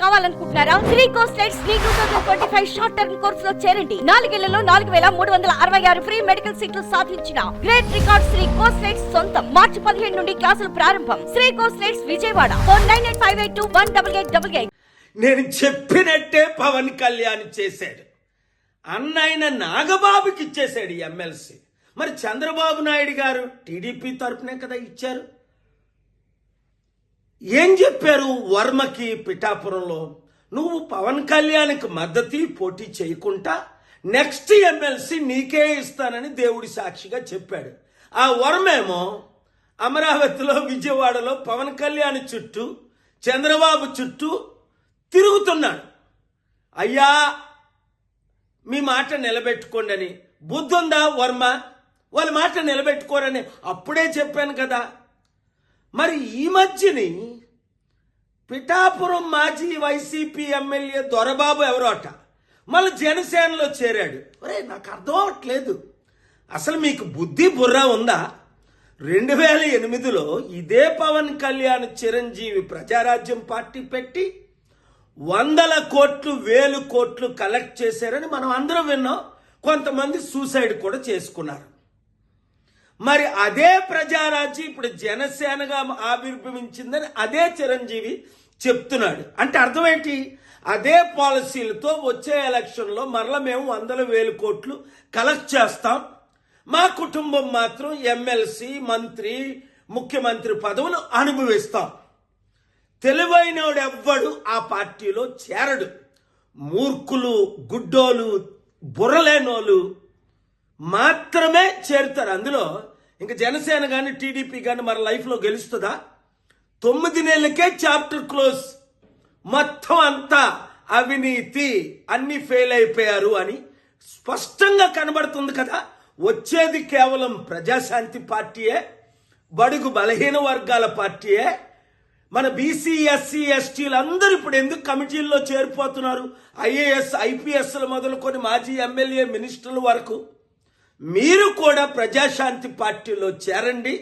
కావాలనుకుంటున్నారా? Shri కోస్టెడ్ Shri 2025 short term కోర్సులో చేరండి. 4 ఏళ్లలో 4366 ఫ్రీ మెడికల్ సీట్లు సాధించిన గ్రేట్ రికార్డ్ శ్రీ కోస్టెడ్ సొంతం. మార్చి 15 నుండి క్లాసులు ప్రారంభం. శ్రీ కోస్టెడ్ విజయవాడ. ఫోన్ 9858218888. నేను చెప్పినట్టే పవన్ కళ్యాణ్ చేశాడు. అన్నైన నాగబాబుకి ఇచ్చేశాడు ఎమ్మెల్సీ. మరి చంద్రబాబు నాయుడు గారు టీడీపీ తరపునే కదా ఇచ్చారు. ఏం చెప్పారు వర్మకి పిఠాపురంలో? నువ్వు పవన్ కళ్యాణ్కి మద్దతు పోటీ చేయకుండా నెక్స్ట్ ఎమ్మెల్సీ నీకే ఇస్తానని దేవుడి సాక్షిగా చెప్పాడు. ఆ వర్మేమో అమరావతిలో విజయవాడలో పవన్ కళ్యాణ్ చుట్టూ చంద్రబాబు చుట్టూ తిరుగుతున్నాడు. అయ్యా మీ మాట నిలబెట్టుకోండి అని. బుద్ధుందా వర్మ? వాళ్ళ మాట నిలబెట్టుకోరని అప్పుడే చెప్పాను కదా. మరి ఈ మధ్యని పిఠాపురం మాజీ వైసీపీ ఎమ్మెల్యే దొరబాబు ఎవరోట మళ్ళీ జనసేనలో చేరాడు. ఒరే నాకు అర్థం అవ్వట్లేదు, అసలు మీకు బుద్ధి బుర్ర ఉందా? 2008లో ఇదే పవన్ కళ్యాణ్ చిరంజీవి ప్రజారాజ్యం పార్టీ పెట్టి 100 కోట్లు 1000 కోట్లు కలెక్ట్ చేశారని మనం అందరం విన్నాం. కొంతమంది సూసైడ్ కూడా చేసుకున్నారు. మరి అదే ప్రజారాజ్యం ఇప్పుడు జనసేనగా ఆవిర్భవించిందని అదే చిరంజీవి చెప్తున్నాడు. అంటే అర్థం ఏంటి? అదే పాలసీలతో వచ్చే ఎలక్షన్లో మరల మేము 100,000 కోట్లు కలెక్ట్ చేస్తాం, మా కుటుంబం మాత్రం ఎమ్మెల్సీ మంత్రి ముఖ్యమంత్రి పదవులు అనుభవిస్తాం. తెలివైనోడు ఎవ్వడు ఆ పార్టీలో చేరడు. మూర్ఖులు గుడ్డోలు బుర్రలేనోళ్ళు మాత్రమే చేరుతారు అందులో. ఇంకా జనసేన కానీ టీడీపీ కానీ మన లైఫ్లో గెలుస్తుందా? 9 నెలలకే చాప్టర్ క్లోజ్. మొత్తం అంతా అవినీతి, అన్ని ఫెయిల్ అయిపోయారు అని స్పష్టంగా కనబడుతుంది కదా. వచ్చేది కేవలం ప్రజాశాంతి పార్టీయే, బడుగు బలహీన వర్గాల పార్టీయే. మన బీసీ ఎస్సీ ఎస్టీలు అందరూ ఇప్పుడు ఎందుకు కమిటీల్లో చేరిపోతున్నారు? ఐఏఎస్ ఐపీఎస్లు మొదలుకొని మాజీ ఎమ్మెల్యే మినిస్టర్ల వరకు. మీరు కూడా ప్రజాశాంతి పార్టీలో చేరండి,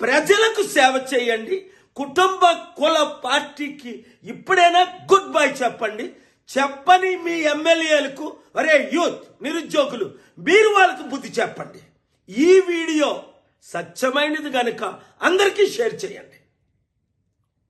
ప్రజలకు సేవ చేయండి. కుటుంబ కుల పార్టీకి ఇప్పుడైనా గుడ్ బై చెప్పండి. చెప్పని మీ ఎమ్మెల్యేలకు, అరే యూత్ నిరుద్యోగులు, మీరు వాళ్ళకు బుద్ధి చెప్పండి. ఈ వీడియో సత్యమైనది గనుక అందరికీ షేర్ చేయండి.